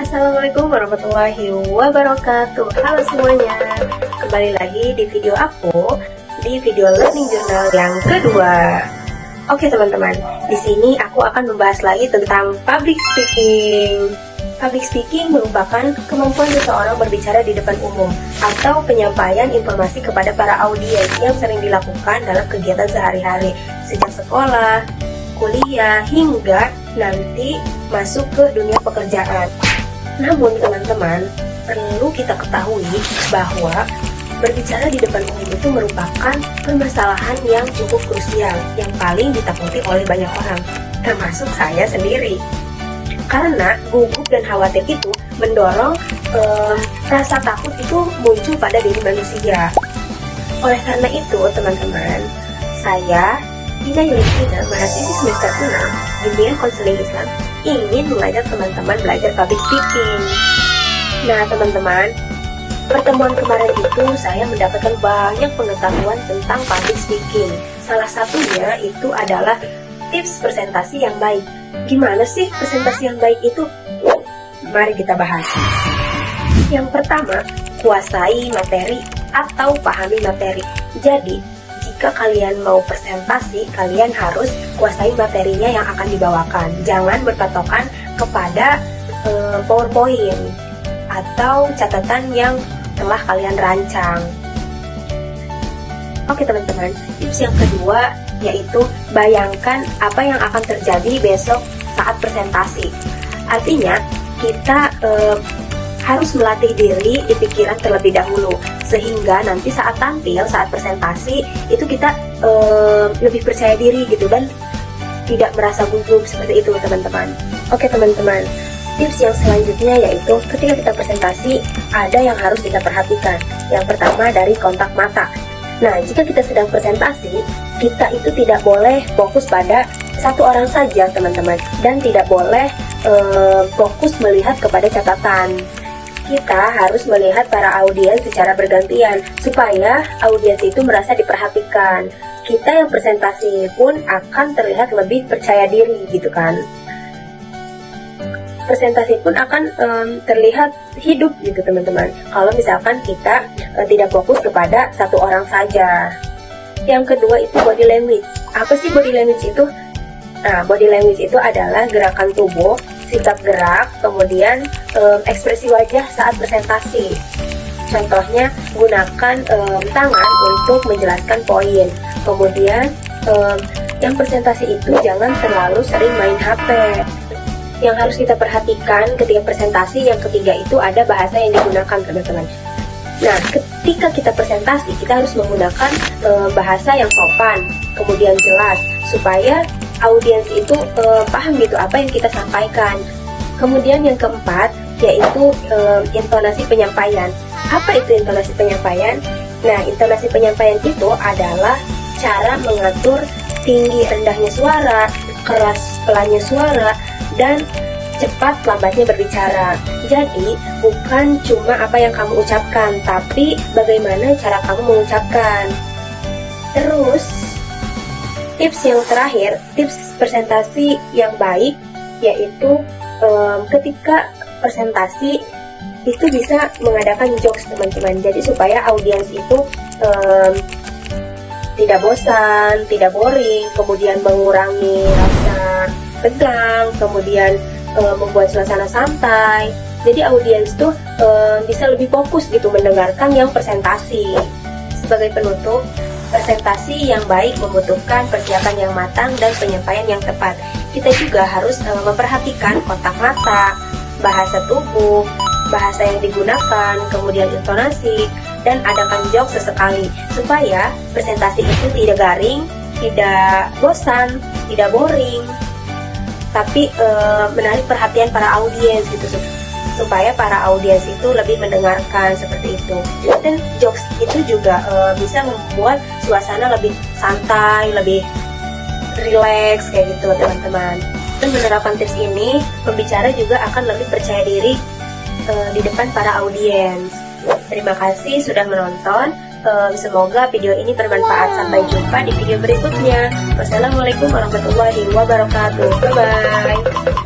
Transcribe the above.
Assalamualaikum warahmatullahi wabarakatuh. Halo semuanya, kembali lagi di video aku, di video learning journal yang kedua. Oke teman-teman, di sini aku akan membahas lagi tentang public speaking. Public speaking merupakan kemampuan seseorang berbicara di depan umum atau penyampaian informasi kepada para audiens yang sering dilakukan dalam kegiatan sehari-hari, sejak sekolah, kuliah, hingga nanti masuk ke dunia pekerjaan. Namun teman-teman, perlu kita ketahui bahwa berbicara di depan umum itu merupakan permasalahan yang cukup krusial, yang paling ditakuti oleh banyak orang, termasuk saya sendiri. Karena gugup dan khawatir itu mendorong rasa takut itu muncul pada diri manusia. Oleh karena itu teman-teman, saya Dina Yulistina, mahasiswi semester 6 Bimbingan Konseling Islam, ingin mengajak teman-teman belajar public speaking. Nah teman-teman, pertemuan kemarin itu saya mendapatkan banyak pengetahuan tentang public speaking. Salah satunya itu adalah tips presentasi yang baik. Gimana sih presentasi yang baik itu? Mari kita bahas. Yang pertama, kuasai materi atau pahami materi. Jadi, jika kalian mau presentasi, kalian harus kuasai materinya yang akan dibawakan. Jangan berpatokan kepada PowerPoint atau catatan yang telah kalian rancang. Oke teman-teman, tips yang kedua yaitu bayangkan apa yang akan terjadi besok saat presentasi. Artinya, kita harus melatih diri di pikiran terlebih dahulu, sehingga nanti saat tampil, saat presentasi itu kita lebih percaya diri gitu dan tidak merasa gugup seperti itu teman-teman. Oke teman-teman, tips yang selanjutnya yaitu ketika kita presentasi ada yang harus kita perhatikan. Yang pertama dari kontak mata. Nah, jika kita sedang presentasi, kita itu tidak boleh fokus pada satu orang saja teman-teman, dan tidak boleh fokus melihat kepada catatan. Kita harus melihat para audiens secara bergantian supaya audiens itu merasa diperhatikan. Kita yang presentasi pun akan terlihat lebih percaya diri gitu kan. Presentasi pun akan terlihat hidup gitu teman-teman, kalau misalkan kita tidak fokus kepada satu orang saja. Yang kedua itu body language. Apa sih body language itu? Nah, body language itu adalah gerakan tubuh, sikap gerak, kemudian ekspresi wajah saat presentasi. Contohnya, gunakan tangan untuk menjelaskan poin. Kemudian, yang presentasi itu jangan terlalu sering main HP. Yang harus kita perhatikan ketika presentasi yang ketiga itu ada bahasa yang digunakan teman-teman. Nah, ketika kita presentasi, kita harus menggunakan bahasa yang sopan, kemudian jelas, supaya audiens itu paham gitu apa yang kita sampaikan. Kemudian yang keempat yaitu intonasi penyampaian. Apa itu intonasi penyampaian? Nah, intonasi penyampaian itu adalah cara mengatur tinggi rendahnya suara, keras pelannya suara, dan cepat lambatnya berbicara. Jadi, bukan cuma apa yang kamu ucapkan, tapi bagaimana cara kamu mengucapkan. Terus, tips yang terakhir, tips presentasi yang baik, yaitu ketika presentasi itu bisa mengadakan jokes teman-teman. Jadi supaya audiens itu tidak bosan, tidak boring, kemudian mengurangi rasa tegang, kemudian membuat suasana santai. Jadi audiens tuh bisa lebih fokus gitu mendengarkan yang presentasi. Sebagai penutup, presentasi yang baik membutuhkan persiapan yang matang dan penyampaian yang tepat. Kita juga harus memperhatikan kontak mata, bahasa tubuh, bahasa yang digunakan, kemudian intonasi, dan adakan jokes sesekali supaya presentasi itu tidak garing, tidak bosan, tidak boring, tapi menarik perhatian para audiens gitu, supaya para audiens itu lebih mendengarkan seperti itu. Dan jokes itu juga bisa membuat suasana lebih santai, lebih relax kayak gitu teman-teman. Dan menerapkan tips ini, pembicara juga akan lebih percaya diri di depan para audiens. Terima kasih sudah menonton. Semoga video ini bermanfaat. Sampai jumpa di video berikutnya. Wassalamualaikum warahmatullahi wabarakatuh. Bye bye.